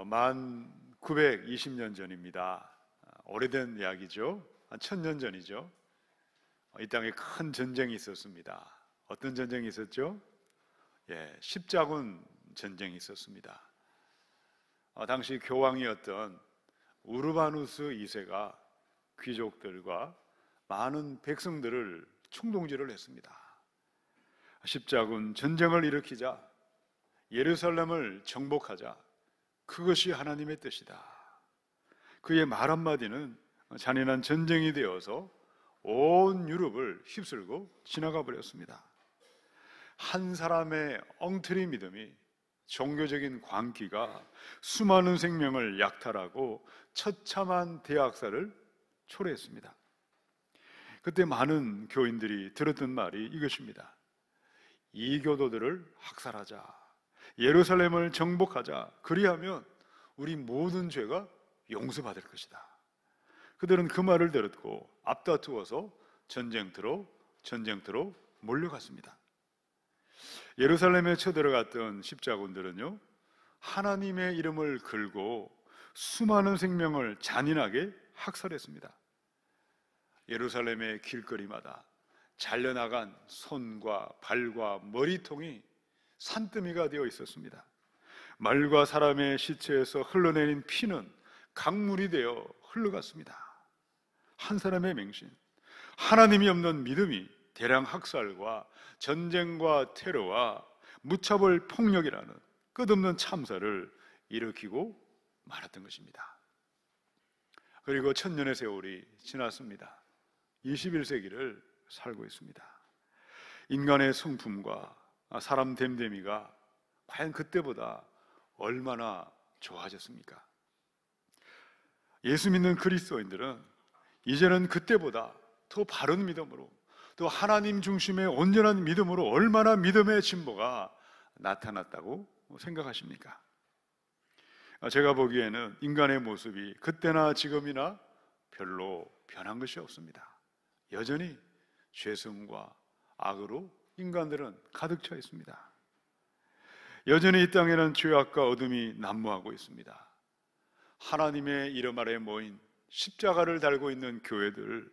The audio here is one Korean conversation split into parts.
만 920년 전입니다. 오래된 이야기죠. 한 1000년 전이죠. 이 땅에 큰 전쟁이 있었습니다. 어떤 전쟁이 있었죠? 십자군 전쟁이 있었습니다. 당시 교황이었던 우르바누스 2세가 귀족들과 많은 백성들을 총동지를 했습니다. 십자군 전쟁을 일으키자, 예루살렘을 정복하자, 그것이 하나님의 뜻이다. 그의 말 한마디는 잔인한 전쟁이 되어서 온 유럽을 휩쓸고 지나가 버렸습니다. 한 사람의 엉터리 믿음이, 종교적인 광기가 수많은 생명을 약탈하고 처참한 대학살을 초래했습니다. 그때 많은 교인들이 들었던 말이 이것입니다. 이 교도들을 학살하자, 예루살렘을 정복하자, 그리하면 우리 모든 죄가 용서받을 것이다. 그들은 그 말을 들었고 앞다투어서 전쟁터로 몰려갔습니다. 예루살렘에 쳐들어갔던 십자군들은요, 하나님의 이름을 걸고 수많은 생명을 잔인하게 학살했습니다. 예루살렘의 길거리마다 잘려나간 손과 발과 머리통이 산더미가 되어 있었습니다. 말과 사람의 시체에서 흘러내린 피는 강물이 되어 흘러갔습니다. 한 사람의 맹신, 하나님이 없는 믿음이 대량 학살과 전쟁과 테러와 무차별 폭력이라는 끝없는 참사를 일으키고 말았던 것입니다. 그리고 1000년의 세월이 지났습니다. 21세기를 살고 있습니다. 인간의 성품과 사람 됨됨이가 과연 그때보다 얼마나 좋아졌습니까? 예수 믿는 그리스도인들은 이제는 그때보다 더 바른 믿음으로, 또 하나님 중심의 온전한 믿음으로 얼마나 믿음의 진보가 나타났다고 생각하십니까? 제가 보기에는 인간의 모습이 그때나 지금이나 별로 변한 것이 없습니다. 여전히 죄성과 악으로 인간들은 가득 차 있습니다. 여전히 이 땅에는 죄악과 어둠이 난무하고 있습니다. 하나님의 이름 아래 모인 십자가를 달고 있는 교회들,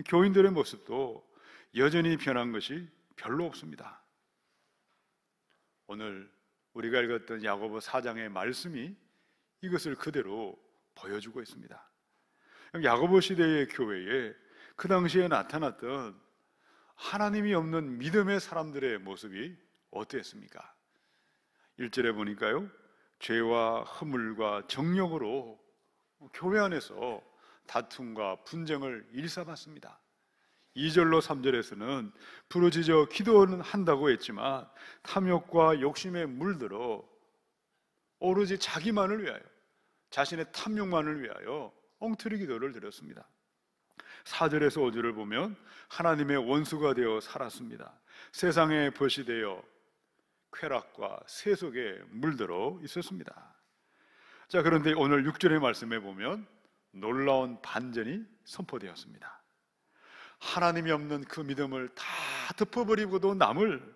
교인들의 모습도 여전히 변한 것이 별로 없습니다. 오늘 우리가 읽었던 야고보 4장의 말씀이 이것을 그대로 보여주고 있습니다. 야고보 시대의 교회에 그 당시에 나타났던 하나님이 없는 믿음의 사람들의 모습이 어땠습니까? 1절에 보니까요, 죄와 허물과 정욕으로 교회 안에서 다툼과 분쟁을 일삼았습니다. 2절로 3절에서는 부르짖어 기도는 한다고 했지만 탐욕과 욕심에 물들어 오로지 자기만을 위하여, 자신의 탐욕만을 위하여 엉터리 기도를 드렸습니다. 4절에서 5절을 보면 하나님의 원수가 되어 살았습니다. 세상의 벗이 되어 쾌락과 세속에 물들어 있었습니다. 자, 그런데 오늘 6절의 말씀에 보면 놀라운 반전이 선포되었습니다. 하나님이 없는 그 믿음을 다 덮어버리고도 남을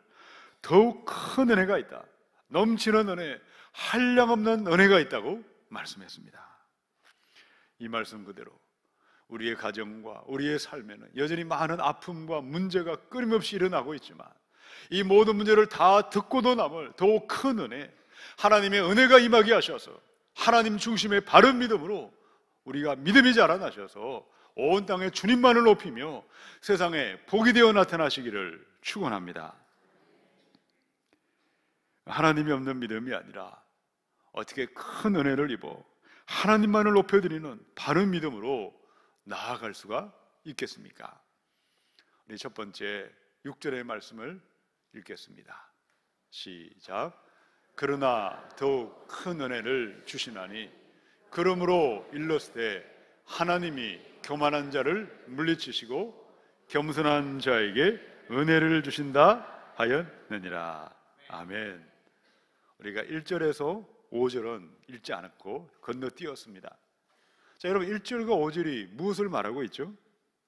더욱 큰 은혜가 있다, 넘치는 은혜, 한량없는 은혜가 있다고 말씀했습니다. 이 말씀 그대로 우리의 가정과 우리의 삶에는 여전히 많은 아픔과 문제가 끊임없이 일어나고 있지만 이 모든 문제를 다 듣고도 남을 더욱 큰 은혜, 하나님의 은혜가 임하게 하셔서 하나님 중심의 바른 믿음으로 우리가 믿음이 자라나셔서 온 땅에 주님만을 높이며 세상에 복이 되어 나타나시기를 축원합니다. 하나님이 없는 믿음이 아니라 어떻게 큰 은혜를 입어 하나님만을 높여드리는 바른 믿음으로 나아갈 수가 있겠습니까? 우리 첫 번째 6절의 말씀을 읽겠습니다. 시작. 그러나 더욱 큰 은혜를 주시나니 그러므로 일렀으되 하나님이 교만한 자를 물리치시고 겸손한 자에게 은혜를 주신다 하였느니라. 아멘. 우리가 1절에서 5절은 읽지 않았고 건너뛰었습니다. 자, 여러분, 1절과 5절이 무엇을 말하고 있죠?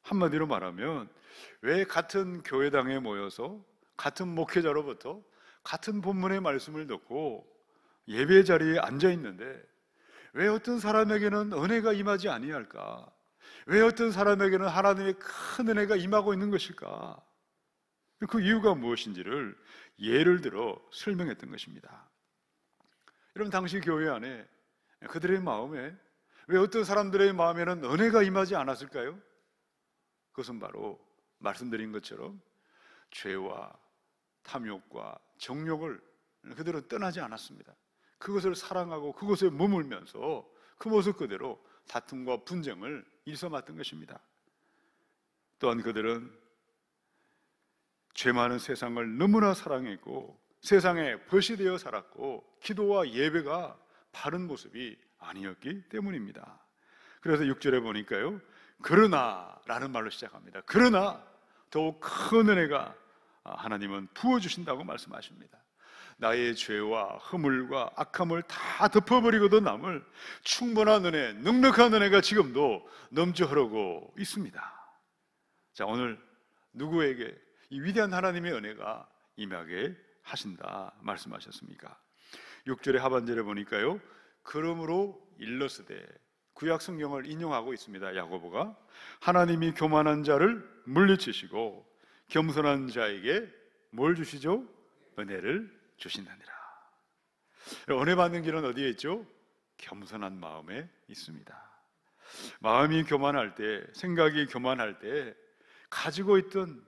한마디로 말하면 왜 같은 교회당에 모여서 같은 목회자로부터 같은 본문의 말씀을 듣고 예배 자리에 앉아 있는데 왜 어떤 사람에게는 은혜가 임하지 아니할까? 왜 어떤 사람에게는 하나님의 큰 은혜가 임하고 있는 것일까? 그 이유가 무엇인지를 예를 들어 설명했던 것입니다. 여러분, 당시 교회 안에 그들의 마음에 왜 어떤 사람들의 마음에는 은혜가 임하지 않았을까요? 그것은 바로 말씀드린 것처럼 죄와 탐욕과 정욕을 그들은 떠나지 않았습니다. 그것을 사랑하고 그것에 머물면서 그 모습 그대로 다툼과 분쟁을 일삼았던 것입니다. 또한 그들은 죄 많은 세상을 너무나 사랑했고 세상에 벗이 되어 살았고 기도와 예배가 바른 모습이 아니었기 때문입니다. 그래서 6절에 보니까요, 그러나 라는 말로 시작합니다. 그러나 더욱 큰 은혜가 하나님은 부어주신다고 말씀하십니다. 나의 죄와 허물과 악함을 다 덮어버리고도 남을 충분한 은혜, 넉넉한 은혜가 지금도 넘쳐 흐르고 있습니다. 자, 오늘 누구에게 이 위대한 하나님의 은혜가 임하게 하신다 말씀하셨습니까? 6절의 하반절에 보니까요, 그러므로 일러스되, 구약 성경을 인용하고 있습니다. 야고보가 하나님이 교만한 자를 물리치시고 겸손한 자에게 뭘 주시죠? 은혜를 주신다니라. 은혜 받는 길은 어디에 있죠? 겸손한 마음에 있습니다. 마음이 교만할 때, 생각이 교만할 때 가지고 있던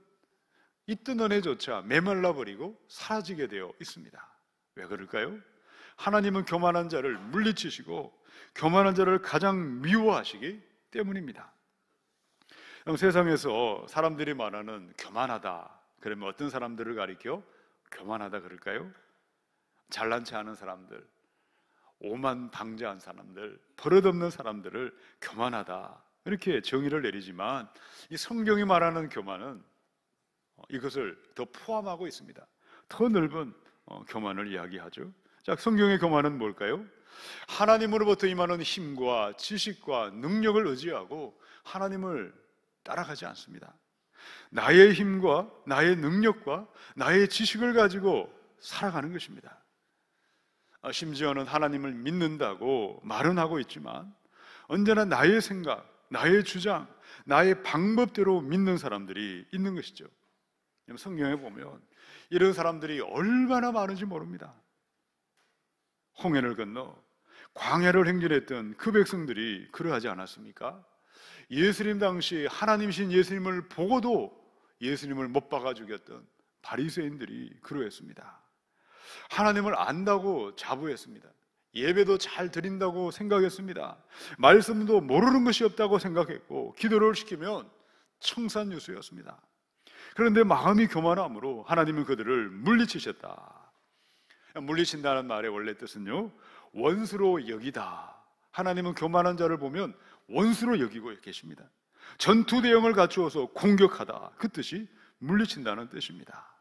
은혜조차 메말라 버리고 사라지게 되어 있습니다. 왜 그럴까요? 하나님은 교만한 자를 물리치시고 교만한 자를 가장 미워하시기 때문입니다. 세상에서 사람들이 말하는 교만하다, 그러면 어떤 사람들을 가리켜 교만하다 그럴까요? 잘난 체 하는 사람들, 오만 방자한 사람들, 버릇없는 사람들을 교만하다 이렇게 정의를 내리지만, 이 성경이 말하는 교만은 이것을 더 포함하고 있습니다. 더 넓은 교만을 이야기하죠. 자, 성경의 교만은 뭘까요? 하나님으로부터 임하는 힘과 지식과 능력을 의지하고 하나님을 따라가지 않습니다. 나의 힘과 나의 능력과 나의 지식을 가지고 살아가는 것입니다. 심지어는 하나님을 믿는다고 말은 하고 있지만 언제나 나의 생각, 나의 주장, 나의 방법대로 믿는 사람들이 있는 것이죠. 성경에 보면 이런 사람들이 얼마나 많은지 모릅니다. 홍해를 건너 광야를 행진했던 그 백성들이 그러하지 않았습니까? 예수님 당시 하나님이신 예수님을 보고도 예수님을 못 박아 죽였던 바리새인들이 그러했습니다. 하나님을 안다고 자부했습니다. 예배도 잘 드린다고 생각했습니다. 말씀도 모르는 것이 없다고 생각했고 기도를 시키면 청산유수였습니다. 그런데 마음이 교만함으로 하나님은 그들을 물리치셨다. 물리친다는 말의 원래 뜻은요, 원수로 여기다. 하나님은 교만한 자를 보면 원수로 여기고 계십니다. 전투 대형을 갖추어서 공격하다, 그 뜻이 물리친다는 뜻입니다.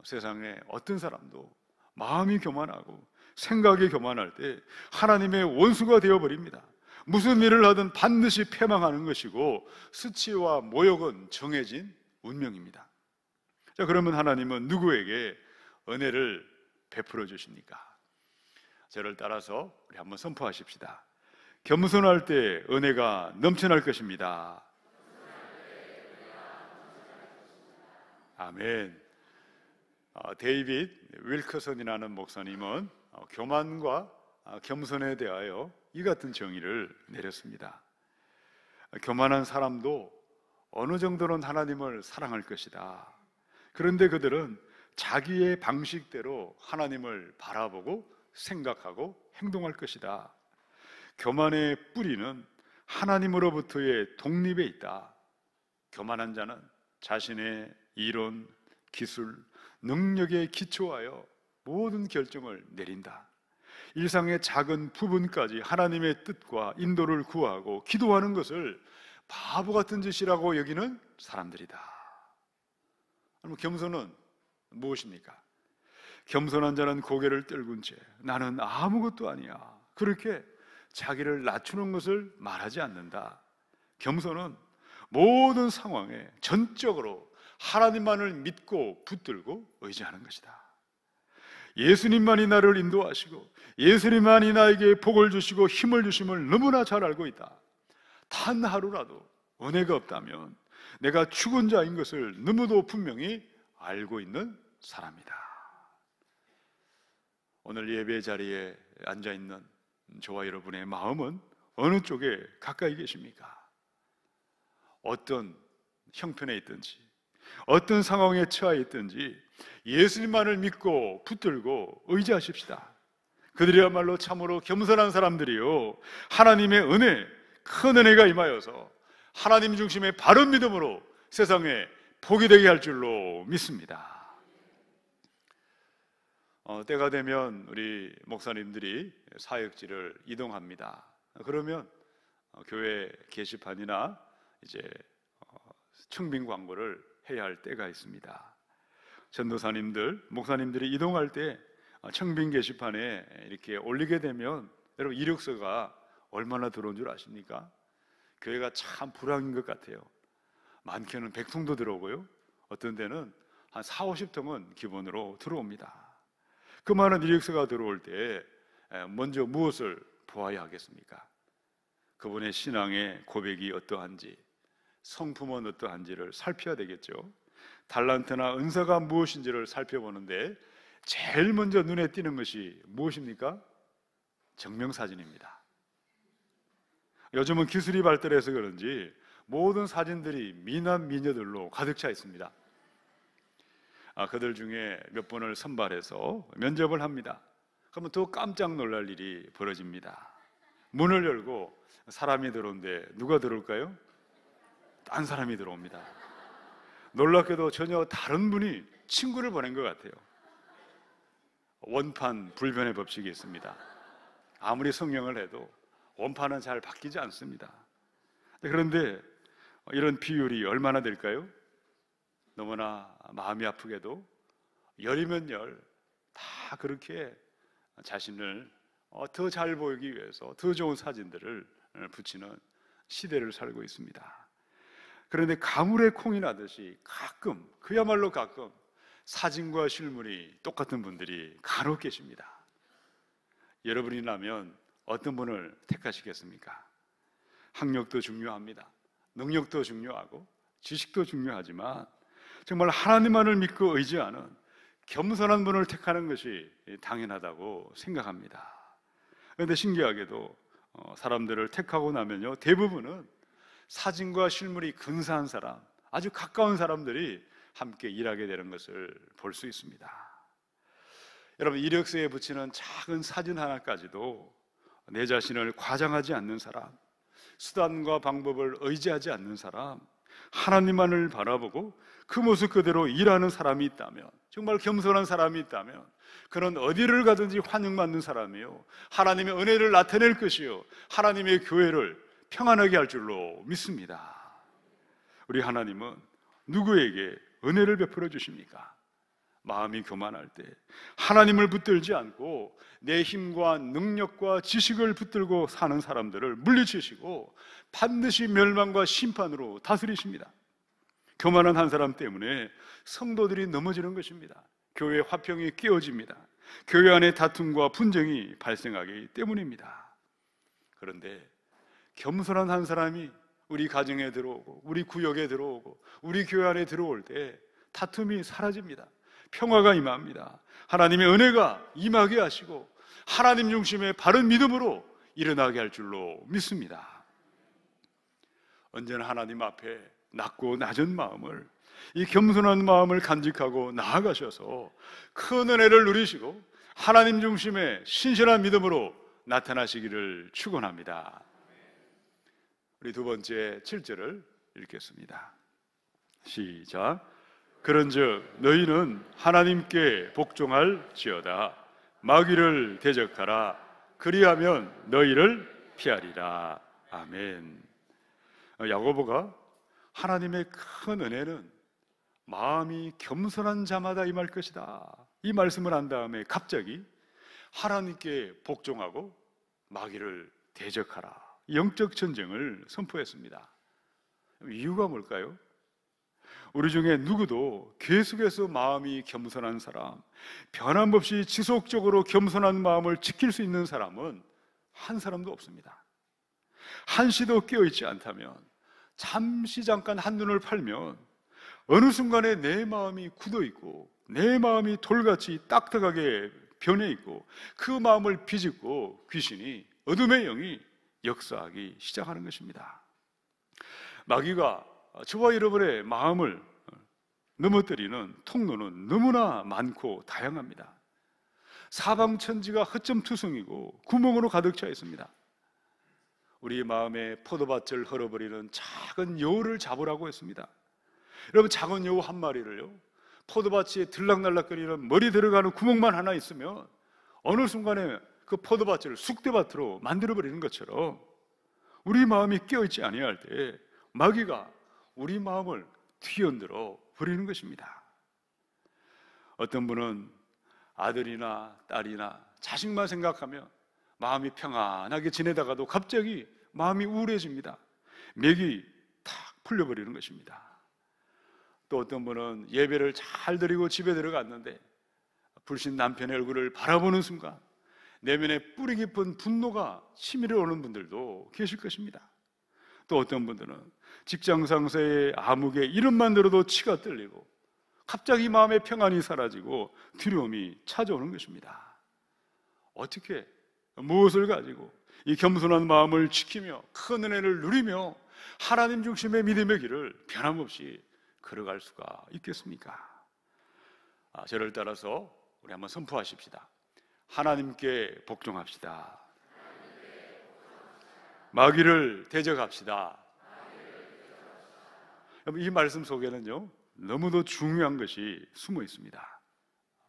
세상에 어떤 사람도 마음이 교만하고 생각이 교만할 때 하나님의 원수가 되어버립니다. 무슨 일을 하든 반드시 패망하는 것이고 수치와 모욕은 정해진 운명입니다. 자, 그러면 하나님은 누구에게 은혜를 베풀어 주십니까? 저를 따라서 우리 한번 선포하십시다. 겸손할 때 은혜가 넘쳐날 것입니다. 아멘. 데이빗 윌커슨이라는 목사님은 교만과 겸손에 대하여 이 같은 정의를 내렸습니다. 교만한 사람도 어느 정도는 하나님을 사랑할 것이다. 그런데 그들은 자기의 방식대로 하나님을 바라보고 생각하고 행동할 것이다. 교만의 뿌리는 하나님으로부터의 독립에 있다. 교만한 자는 자신의 이론, 기술, 능력에 기초하여 모든 결정을 내린다. 일상의 작은 부분까지 하나님의 뜻과 인도를 구하고 기도하는 것을 바보 같은 짓이라고 여기는 사람들이다. 그럼 겸손은 무엇입니까? 겸손한 자는 고개를 떨군 채 나는 아무것도 아니야, 그렇게 자기를 낮추는 것을 말하지 않는다. 겸손은 모든 상황에 전적으로 하나님만을 믿고 붙들고 의지하는 것이다. 예수님만이 나를 인도하시고 예수님만이 나에게 복을 주시고 힘을 주심을 너무나 잘 알고 있다. 단 하루라도 은혜가 없다면 내가 죽은 자인 것을 너무도 분명히 알고 있는 사람이다. 오늘 예배 자리에 앉아있는 저와 여러분의 마음은 어느 쪽에 가까이 계십니까? 어떤 형편에 있든지 어떤 상황에 처해 있든지 예수님만을 믿고 붙들고 의지하십시다. 그들이야말로 참으로 겸손한 사람들이요, 하나님의 은혜, 큰 은혜가 임하여서 하나님 중심의 바른 믿음으로 세상에 복이 되게 할 줄로 믿습니다. 때가 되면 우리 목사님들이 사역지를 이동합니다. 그러면 교회 게시판이나 이제 청빙 광고를 해야 할 때가 있습니다. 전도사님들, 목사님들이 이동할 때 청빙 게시판에 이렇게 올리게 되면 여러분 이력서가 얼마나 들어온 줄 아십니까? 교회가 참 불황인 것 같아요. 많게는 100통도 들어오고요, 어떤 데는 한 4, 50통은 기본으로 들어옵니다. 그 많은 이력서가 들어올 때 먼저 무엇을 보아야 하겠습니까? 그분의 신앙의 고백이 어떠한지, 성품은 어떠한지를 살펴야 되겠죠. 달란트나 은사가 무엇인지를 살펴보는데 제일 먼저 눈에 띄는 것이 무엇입니까? 증명사진입니다. 요즘은 기술이 발달해서 그런지 모든 사진들이 미남 미녀들로 가득 차 있습니다. 그들 중에 몇 분을 선발해서 면접을 합니다. 그러면 더 깜짝 놀랄 일이 벌어집니다. 문을 열고 사람이 들어오는데 누가 들어올까요? 딴 사람이 들어옵니다. 놀랍게도 전혀 다른 분이 친구를 보낸 것 같아요. 원판 불변의 법칙이 있습니다. 아무리 성령을 해도 원판은 잘 바뀌지 않습니다. 그런데 이런 비율이 얼마나 될까요? 너무나 마음이 아프게도 열이면 열 다 그렇게 자신을 더 잘 보이기 위해서 더 좋은 사진들을 붙이는 시대를 살고 있습니다. 그런데 가물에 콩이 나듯이 가끔, 그야말로 가끔 사진과 실물이 똑같은 분들이 간혹 계십니다. 여러분이라면 어떤 분을 택하시겠습니까? 학력도 중요합니다. 능력도 중요하고 지식도 중요하지만 정말 하나님만을 믿고 의지하는 겸손한 분을 택하는 것이 당연하다고 생각합니다. 그런데 신기하게도 사람들을 택하고 나면요, 대부분은 사진과 실물이 근사한 사람, 아주 가까운 사람들이 함께 일하게 되는 것을 볼 수 있습니다. 여러분, 이력서에 붙이는 작은 사진 하나까지도 내 자신을 과장하지 않는 사람, 수단과 방법을 의지하지 않는 사람, 하나님만을 바라보고 그 모습 그대로 일하는 사람이 있다면, 정말 겸손한 사람이 있다면 그는 어디를 가든지 환영받는 사람이요, 하나님의 은혜를 나타낼 것이요, 하나님의 교회를 평안하게 할 줄로 믿습니다. 우리 하나님은 누구에게 은혜를 베풀어 주십니까? 마음이 교만할 때 하나님을 붙들지 않고 내 힘과 능력과 지식을 붙들고 사는 사람들을 물리치시고 반드시 멸망과 심판으로 다스리십니다. 교만한 한 사람 때문에 성도들이 넘어지는 것입니다. 교회 화평이 깨어집니다. 교회 안에 다툼과 분쟁이 발생하기 때문입니다. 그런데 겸손한 한 사람이 우리 가정에 들어오고 우리 구역에 들어오고 우리 교회 안에 들어올 때 다툼이 사라집니다. 평화가 임합니다. 하나님의 은혜가 임하게 하시고 하나님 중심의 바른 믿음으로 일어나게 할 줄로 믿습니다. 언제나 하나님 앞에 낮고 낮은 마음을, 이 겸손한 마음을 간직하고 나아가셔서 큰 은혜를 누리시고 하나님 중심의 신실한 믿음으로 나타나시기를 축원합니다. 우리 두 번째 7절을 읽겠습니다. 시작. 그런즉 너희는 하나님께 복종할지어다. 마귀를 대적하라. 그리하면 너희를 피하리라. 아멘. 야고보가 하나님의 큰 은혜는 마음이 겸손한 자마다 임할 것이다, 이 말씀을 한 다음에 갑자기 하나님께 복종하고 마귀를 대적하라, 영적 전쟁을 선포했습니다. 이유가 뭘까요? 우리 중에 누구도 계속해서 마음이 겸손한 사람, 변함없이 지속적으로 겸손한 마음을 지킬 수 있는 사람은 한 사람도 없습니다. 한시도 깨어있지 않다면, 잠깐 한눈을 팔면 어느 순간에 내 마음이 굳어있고 내 마음이 돌같이 딱딱하게 변해있고 그 마음을 비집고 귀신이, 어둠의 영이 역사하기 시작하는 것입니다. 마귀가 저와 여러분의 마음을 넘어뜨리는 통로는 너무나 많고 다양합니다. 사방천지가 허점투성이고 구멍으로 가득 차 있습니다. 우리 마음의 포도밭을 헐어버리는 작은 여우를 잡으라고 했습니다. 여러분, 작은 여우 한 마리를요, 포도밭에 들락날락거리는 머리 들어가는 구멍만 하나 있으면 어느 순간에 그 포도밭을 쑥대밭으로 만들어버리는 것처럼 우리 마음이 깨어있지 아니할 때 마귀가 우리 마음을 뒤흔들어 버리는 것입니다. 어떤 분은 아들이나 딸이나 자식만 생각하며 마음이 평안하게 지내다가도 갑자기 마음이 우울해집니다. 맥이 탁 풀려버리는 것입니다. 또 어떤 분은 예배를 잘 드리고 집에 들어갔는데 불신 남편의 얼굴을 바라보는 순간 내면에 뿌리 깊은 분노가 치밀어 오는 분들도 계실 것입니다. 또 어떤 분들은 직장 상사의 암흑의 이름만 들어도 치가 떨리고 갑자기 마음의 평안이 사라지고 두려움이 찾아오는 것입니다. 어떻게, 무엇을 가지고 이 겸손한 마음을 지키며 큰 은혜를 누리며 하나님 중심의 믿음의 길을 변함없이 걸어갈 수가 있겠습니까? 저를 따라서 우리 한번 선포하십시다. 하나님께 복종합시다. 마귀를 대적합시다. 이 말씀 속에는요, 너무도 중요한 것이 숨어 있습니다.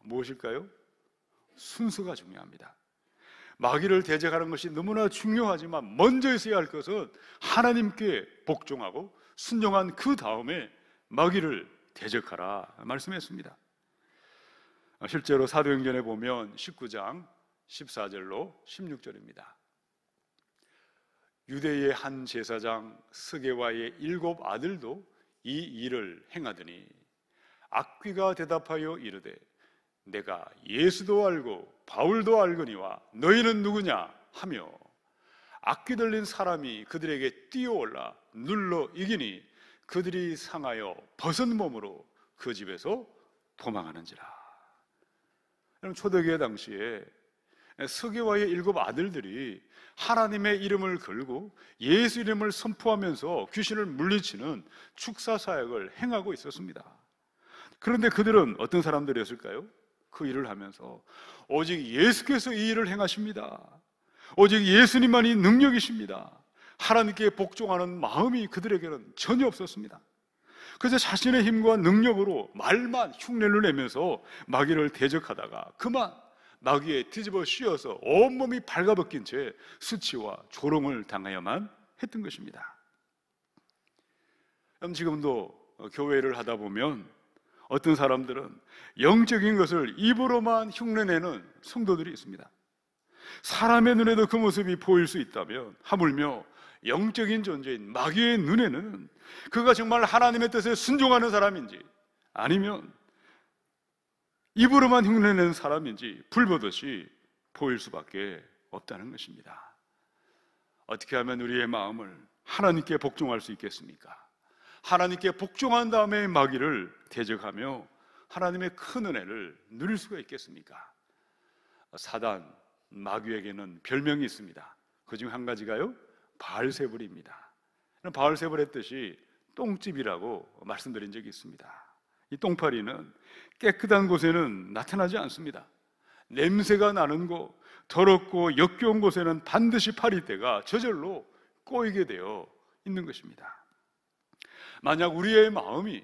무엇일까요? 순서가 중요합니다. 마귀를 대적하는 것이 너무나 중요하지만 먼저 있어야 할 것은 하나님께 복종하고 순종한 그 다음에 마귀를 대적하라 말씀했습니다. 실제로 사도행전에 보면 19장 14절로 16절입니다. 유대의 한 제사장 스게와의 7 아들도 이 일을 행하더니 악귀가 대답하여 이르되 내가 예수도 알고 바울도 알거니와 너희는 누구냐 하며 악귀 들린 사람이 그들에게 뛰어올라 눌러 이기니 그들이 상하여 벗은 몸으로 그 집에서 도망하는지라. 여러분, 초대교회 당시에 스게와의 7 아들들이 하나님의 이름을 걸고 예수 이름을 선포하면서 귀신을 물리치는 축사 사역을 행하고 있었습니다. 그런데 그들은 어떤 사람들이었을까요? 그 일을 하면서 오직 예수께서 이 일을 행하십니다. 오직 예수님만이 능력이십니다. 하나님께 복종하는 마음이 그들에게는 전혀 없었습니다. 그래서 자신의 힘과 능력으로 말만 흉내를 내면서 마귀를 대적하다가 그만 마귀에 뒤집어 씌워서 온몸이 발가벗긴 채 수치와 조롱을 당하여만 했던 것입니다. 지금도 교회를 하다 보면 어떤 사람들은 영적인 것을 입으로만 흉내내는 성도들이 있습니다. 사람의 눈에도 그 모습이 보일 수 있다면 하물며 영적인 존재인 마귀의 눈에는 그가 정말 하나님의 뜻에 순종하는 사람인지 아니면 입으로만 흉내내는 사람인지 불보듯이 보일 수밖에 없다는 것입니다. 어떻게 하면 우리의 마음을 하나님께 복종할 수 있겠습니까? 하나님께 복종한 다음에 마귀를 대적하며 하나님의 큰 은혜를 누릴 수가 있겠습니까? 사단, 마귀에게는 별명이 있습니다. 그중 한 가지가요, 바알세불입니다. 바알세불의 뜻이 똥집이라고 말씀드린 적이 있습니다. 이 똥파리는 깨끗한 곳에는 나타나지 않습니다. 냄새가 나는 곳, 더럽고 역겨운 곳에는 반드시 파리떼가 저절로 꼬이게 되어 있는 것입니다. 만약 우리의 마음이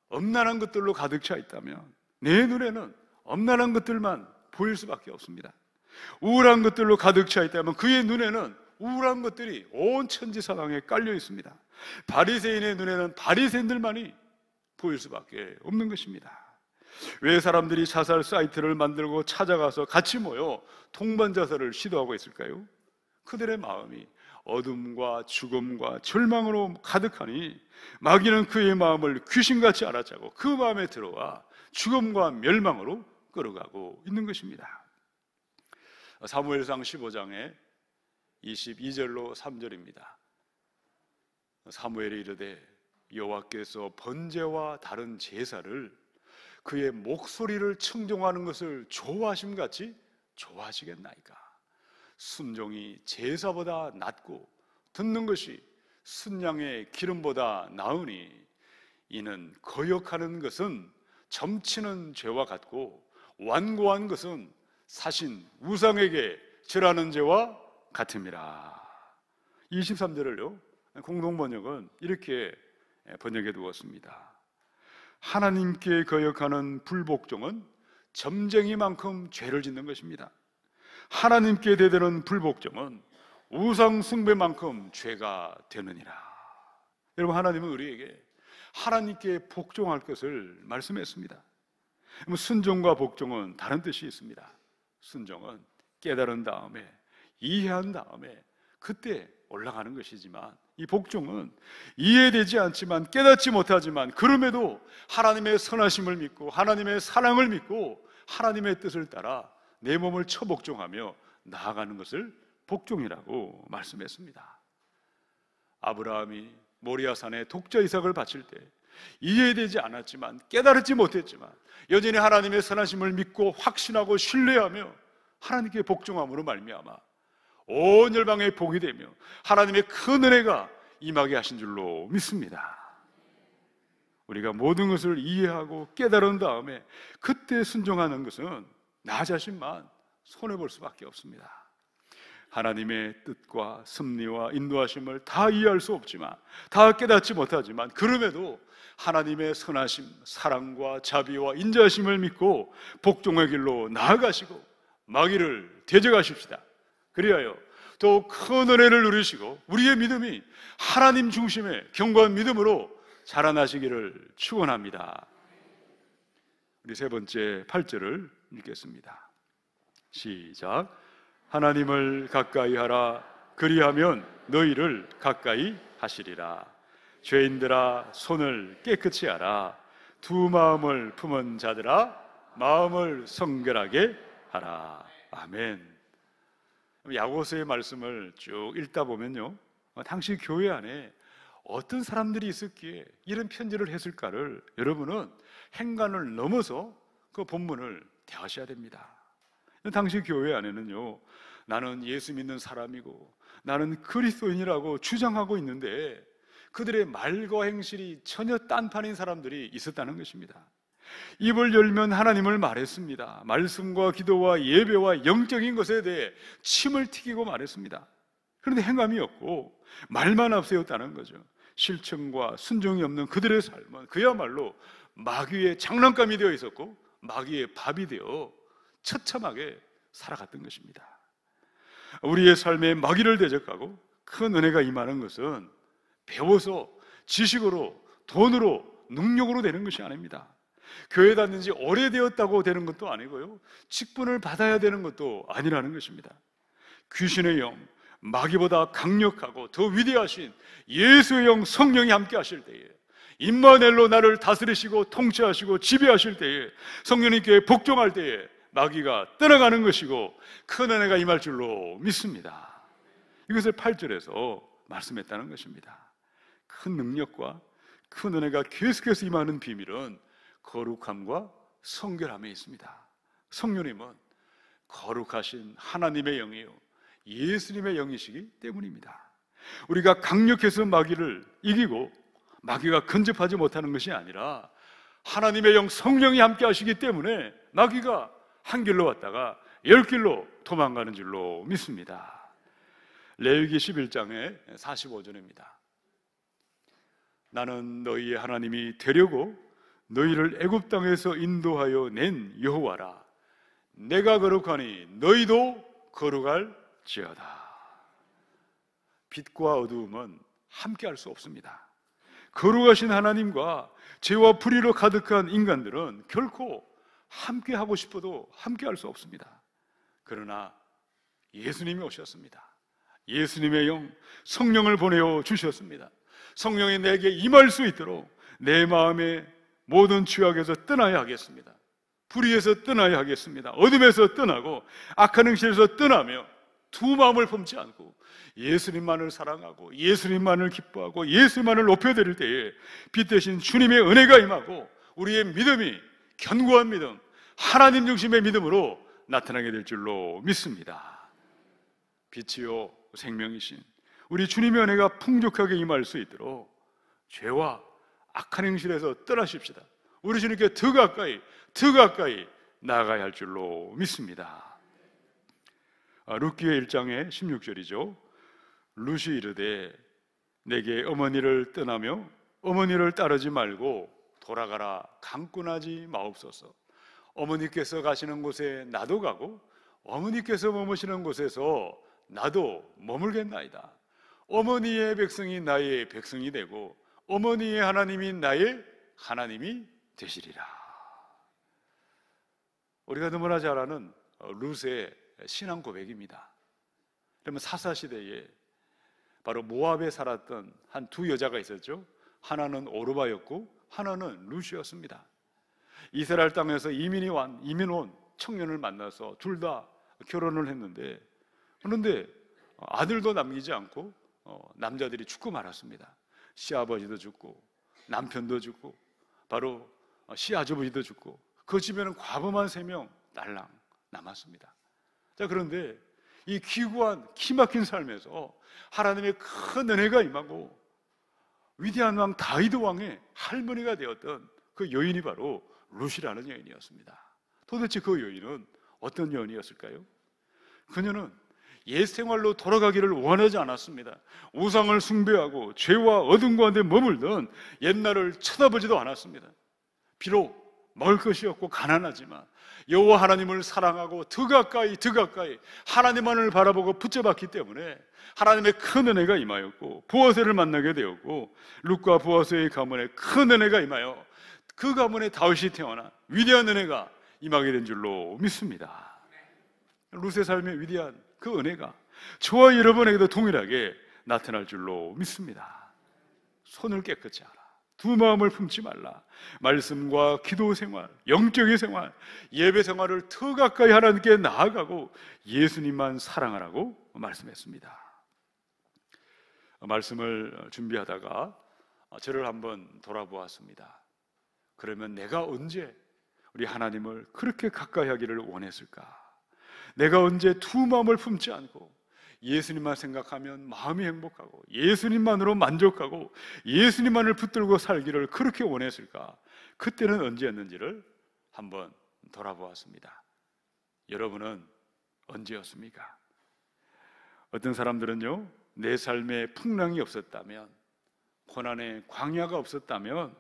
엄란한 것들로 가득 차 있다면 내 눈에는 엄란한 것들만 보일 수밖에 없습니다. 우울한 것들로 가득 차 있다면 그의 눈에는 우울한 것들이 온 천지사방에 깔려 있습니다. 바리새인의 눈에는 바리새인들만이 보일 수밖에 없는 것입니다. 왜 사람들이 자살 사이트를 만들고 찾아가서 같이 모여 동반자살을 시도하고 있을까요? 그들의 마음이 어둠과 죽음과 절망으로 가득하니 마귀는 그의 마음을 귀신같이 알아차고 그 마음에 들어와 죽음과 멸망으로 끌어가고 있는 것입니다. 사무엘상 15장에 22절로 3절입니다. 사무엘이 이르되 여호와께서 번제와 다른 제사를 그의 목소리를 청종하는 것을 좋아하심같이 좋아하시겠나이까. 순종이 제사보다 낫고 듣는 것이 순양의 기름보다 나으니 이는 거역하는 것은 점치는 죄와 같고 완고한 것은 사신 우상에게 절하는 죄와 같음이라. 23절을요 공동번역은 이렇게 번역해 두었습니다. 하나님께 거역하는 불복종은 점쟁이만큼 죄를 짓는 것입니다. 하나님께 대드는 불복종은 우상 숭배만큼 죄가 되느니라. 여러분, 하나님은 우리에게 하나님께 복종할 것을 말씀했습니다. 순종과 복종은 다른 뜻이 있습니다. 순종은 깨달은 다음에 이해한 다음에 그때 올라가는 것이지만, 이 복종은 이해되지 않지만 깨닫지 못하지만 그럼에도 하나님의 선하심을 믿고 하나님의 사랑을 믿고 하나님의 뜻을 따라 내 몸을 처복종하며 나아가는 것을 복종이라고 말씀했습니다. 아브라함이 모리아산에 독자 이삭을 바칠 때 이해되지 않았지만 깨달지 못했지만 여전히 하나님의 선하심을 믿고 확신하고 신뢰하며 하나님께 복종함으로 말미암아 온 열방에 복이 되며 하나님의 큰 은혜가 임하게 하신 줄로 믿습니다. 우리가 모든 것을 이해하고 깨달은 다음에 그때 순종하는 것은 나 자신만 손해볼 수밖에 없습니다. 하나님의 뜻과 섭리와 인도하심을 다 이해할 수 없지만, 다 깨닫지 못하지만 그럼에도 하나님의 선하심, 사랑과 자비와 인자하심을 믿고 복종의 길로 나아가시고 마귀를 대적하십시다. 그리하여 또 큰 은혜를 누리시고 우리의 믿음이 하나님 중심의 견고한 믿음으로 자라나시기를 축원합니다. 우리 세 번째 8절을 읽겠습니다. 시작. 하나님을 가까이 하라. 그리하면 너희를 가까이 하시리라. 죄인들아 손을 깨끗이 하라. 두 마음을 품은 자들아 마음을 성결하게 하라. 아멘. 야고보서의 말씀을 쭉 읽다 보면요, 당시 교회 안에 어떤 사람들이 있었기에 이런 편지를 했을까를 여러분은 행간을 넘어서 그 본문을 대하셔야 됩니다. 당시 교회 안에는요, 나는 예수 믿는 사람이고 나는 그리스도인이라고 주장하고 있는데 그들의 말과 행실이 전혀 딴판인 사람들이 있었다는 것입니다. 입을 열면 하나님을 말했습니다. 말씀과 기도와 예배와 영적인 것에 대해 침을 튀기고 말했습니다. 그런데 행함이 없고 말만 앞세웠다는 거죠. 실천과 순종이 없는 그들의 삶은 그야말로 마귀의 장난감이 되어 있었고 마귀의 밥이 되어 처참하게 살아갔던 것입니다. 우리의 삶에 마귀를 대적하고 큰 은혜가 임하는 것은 배워서 지식으로, 돈으로, 능력으로 되는 것이 아닙니다. 교회 다닌 지 오래되었다고 되는 것도 아니고요, 직분을 받아야 되는 것도 아니라는 것입니다. 귀신의 영, 마귀보다 강력하고 더 위대하신 예수의 영 성령이 함께 하실 때에, 임마누엘로 나를 다스리시고 통치하시고 지배하실 때에, 성령님께 복종할 때에 마귀가 떠나가는 것이고 큰 은혜가 임할 줄로 믿습니다. 이것을 8절에서 말씀했다는 것입니다. 큰 능력과 큰 은혜가 계속해서 임하는 비밀은 거룩함과 성결함에 있습니다. 성령님은 거룩하신 하나님의 영이요 예수님의 영이시기 때문입니다. 우리가 강력해서 마귀를 이기고 마귀가 근접하지 못하는 것이 아니라 하나님의 영 성령이 함께 하시기 때문에 마귀가 한 길로 왔다가 10길로 도망가는 줄로 믿습니다. 레위기 11장의 45절입니다. 나는 너희의 하나님이 되려고 너희를 애굽 땅에서 인도하여 낸 여호와라. 내가 거룩하니 너희도 거룩할지어다. 빛과 어두움은 함께 할 수 없습니다. 거룩하신 하나님과 죄와 불의로 가득한 인간들은 결코 함께 하고 싶어도 함께 할 수 없습니다. 그러나 예수님이 오셨습니다. 예수님의 영, 성령을 보내어 주셨습니다. 성령이 내게 임할 수 있도록 내 마음의 모든 죄악에서 떠나야 하겠습니다. 불의에서 떠나야 하겠습니다. 어둠에서 떠나고 악한 행실에서 떠나며 두 마음을 품지 않고 예수님만을 사랑하고 예수님만을 기뻐하고 예수님만을 높여드릴 때에 빛 대신 주님의 은혜가 임하고 우리의 믿음이 견고한 믿음, 하나님 중심의 믿음으로 나타나게 될 줄로 믿습니다. 빛이요 생명이신 우리 주님의 은혜가 풍족하게 임할 수 있도록 죄와 악한 행실에서 떠나십시다. 우리 주님께 더 가까이 나아가야 할 줄로 믿습니다. 룻기의 1장의 16절이죠. 룻이 이르되 내게 어머니를 떠나며 어머니를 따르지 말고 돌아가라 강권하지 마옵소서. 어머니께서 가시는 곳에 나도 가고 어머니께서 머무시는 곳에서 나도 머물겠나이다. 어머니의 백성이 나의 백성이 되고 어머니의 하나님이 나의 하나님이 되시리라. 우리가 너무나 잘 아는 룻의 신앙 고백입니다. 그러면 사사시대에 바로 모압에 살았던 한 두 여자가 있었죠. 하나는 오르바였고 하나는 룻이었습니다. 이스라엘 땅에서 이민 온 청년을 만나서 둘 다 결혼을 했는데, 그런데 아들도 남기지 않고 남자들이 죽고 말았습니다. 시아버지도 죽고 남편도 죽고 바로 시아버지도 죽고 그 집에는 과부만 3명 딸랑 남았습니다. 자, 그런데 이 기구한 기막힌 삶에서 하나님의 큰 은혜가 임하고 위대한 왕 다윗 왕의 할머니가 되었던 그 여인이 바로 룻이라는 여인이었습니다. 도대체 그 여인은 어떤 여인이었을까요? 그녀는 옛 생활로 돌아가기를 원하지 않았습니다. 우상을 숭배하고 죄와 어둠 가운데 머물던 옛날을 쳐다보지도 않았습니다. 비록 먹을 것이 없고 가난하지만 여호와 하나님을 사랑하고 더 가까이 하나님만을 바라보고 붙잡았기 때문에 하나님의 큰 은혜가 임하였고 보아스를 만나게 되었고 룻과 보아스의 가문에 큰 은혜가 임하여 그 가문에 다윗이 태어나 위대한 은혜가 임하게 된 줄로 믿습니다. 룻의 삶의 위대한 그 은혜가 저와 여러분에게도 동일하게 나타날 줄로 믿습니다. 손을 깨끗이 하라. 두 마음을 품지 말라. 말씀과 기도 생활, 영적인 생활, 예배 생활을 더 가까이 하나님께 나아가고 예수님만 사랑하라고 말씀했습니다. 말씀을 준비하다가 저를 한번 돌아보았습니다. 그러면 내가 언제 우리 하나님을 그렇게 가까이 하기를 원했을까? 내가 언제 두 마음을 품지 않고 예수님만 생각하면 마음이 행복하고 예수님만으로 만족하고 예수님만을 붙들고 살기를 그렇게 원했을까? 그때는 언제였는지를 한번 돌아보았습니다. 여러분은 언제였습니까? 어떤 사람들은요, 내 삶에 풍랑이 없었다면, 고난의 광야가 없었다면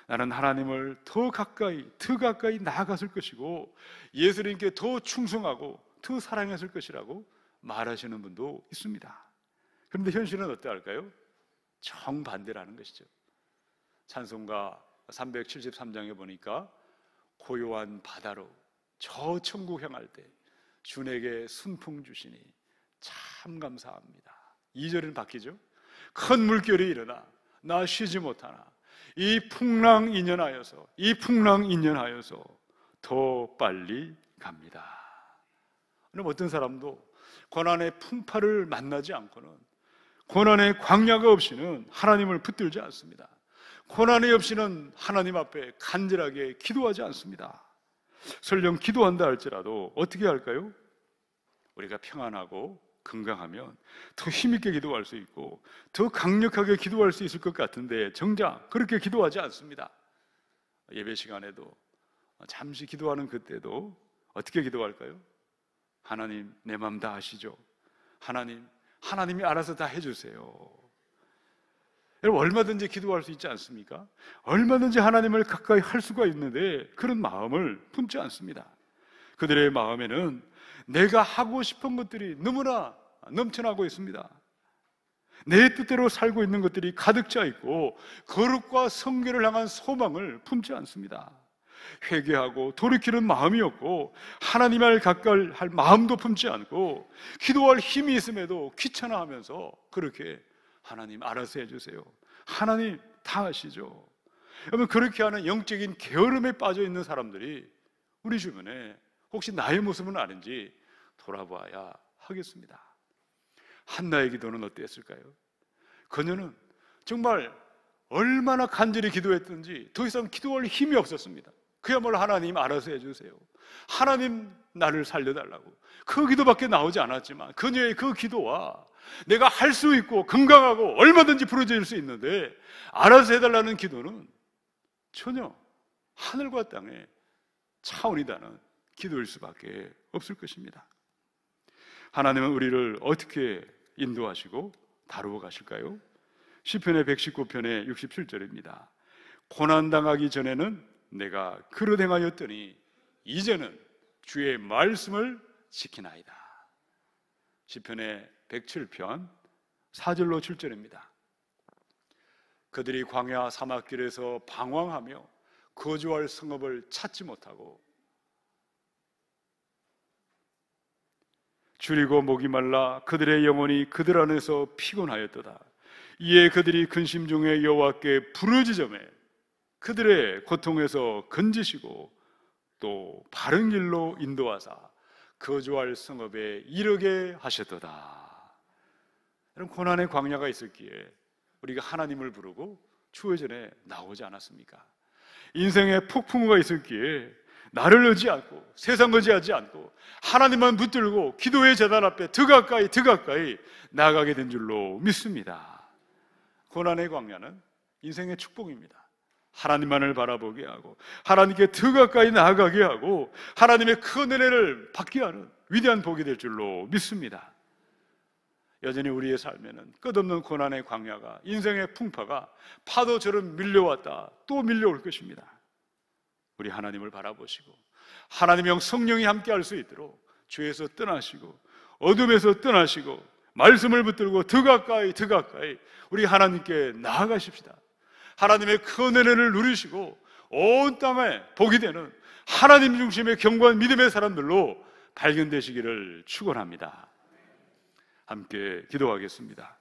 나는 하나님을 더 가까이 나아갔을 것이고 예수님께 더 충성하고 더 사랑했을 것이라고 말하시는 분도 있습니다. 그런데 현실은 어떠할까요? 정반대라는 것이죠. 찬송가 373장에 보니까 고요한 바다로 저 천국 향할 때 주에게 순풍 주시니 참 감사합니다. 2절은 바뀌죠. 큰 물결이 일어나 나 쉬지 못하나 이 풍랑 인연하여서 더 빨리 갑니다. 그럼 어떤 사람도 고난의 풍파를 만나지 않고는, 고난의 광야가 없이는 하나님을 붙들지 않습니다. 고난이 없이는 하나님 앞에 간절하게 기도하지 않습니다. 설령 기도한다 할지라도 어떻게 할까요? 우리가 평안하고 건강하면 더 힘있게 기도할 수 있고 더 강력하게 기도할 수 있을 것 같은데 정작 그렇게 기도하지 않습니다. 예배 시간에도 잠시 기도하는 그때도 어떻게 기도할까요? 하나님 내 마음 다 아시죠? 하나님이 알아서 다 해주세요. 여러분, 얼마든지 기도할 수 있지 않습니까? 얼마든지 하나님을 가까이 할 수가 있는데 그런 마음을 품지 않습니다. 그들의 마음에는 내가 하고 싶은 것들이 너무나 넘쳐나고 있습니다. 내 뜻대로 살고 있는 것들이 가득 차 있고 거룩과 성결을 향한 소망을 품지 않습니다. 회개하고 돌이키는 마음이 없고 하나님을 가까이 할 마음도 품지 않고 기도할 힘이 있음에도 귀찮아하면서 그렇게 하나님 알아서 해주세요, 하나님 다 하시죠. 여러분, 그렇게 하는 영적인 게으름에 빠져 있는 사람들이 우리 주변에 혹시 나의 모습은 아는지 돌아봐야 하겠습니다. 한나의 기도는 어땠을까요? 그녀는 정말 얼마나 간절히 기도했든지 더 이상 기도할 힘이 없었습니다. 그야말로 하나님 알아서 해주세요, 하나님 나를 살려달라고, 그 기도밖에 나오지 않았지만 그녀의 그 기도와 내가 할 수 있고 건강하고 얼마든지 부러질 수 있는데 알아서 해달라는 기도는 전혀 하늘과 땅의 차원이 다른 기도일 수밖에 없을 것입니다. 하나님은 우리를 어떻게 인도하시고 다루어 가실까요? 시편의 119편의 67절입니다. 고난당하기 전에는 내가 그릇 행하였더니 이제는 주의 말씀을 지키나이다. 시편의 107편 4절로 7절입니다. 그들이 광야 사막길에서 방황하며 거주할 성읍을 찾지 못하고 줄이고 목이 말라 그들의 영혼이 그들 안에서 피곤하였도다. 이에 그들이 근심 중에 여호와께 부르짖으며 그들의 고통에서 건지시고 또 바른 길로 인도하사 거주할 성읍에 이르게 하셨도다. 이런 고난의 광야가 있었기에 우리가 하나님을 부르고 추회전에 나오지 않았습니까? 인생의 폭풍우가 있었기에 나를 의지 않고 세상 의지하지 않고 하나님만 붙들고 기도의 제단 앞에 더 가까이 나아가게 된 줄로 믿습니다. 고난의 광야는 인생의 축복입니다. 하나님만을 바라보게 하고 하나님께 더 가까이 나아가게 하고 하나님의 큰 은혜를 받게 하는 위대한 복이 될 줄로 믿습니다. 여전히 우리의 삶에는 끝없는 고난의 광야가, 인생의 풍파가 파도처럼 밀려왔다 또 밀려올 것입니다. 우리 하나님을 바라보시고 하나님의 영 성령이 함께 할 수 있도록 죄에서 떠나시고 어둠에서 떠나시고 말씀을 붙들고 더 가까이 우리 하나님께 나아가십시다. 하나님의 큰 은혜를 누리시고 온 땅에 복이 되는 하나님 중심의 견고한 믿음의 사람들로 발견되시기를 축원합니다. 함께 기도하겠습니다.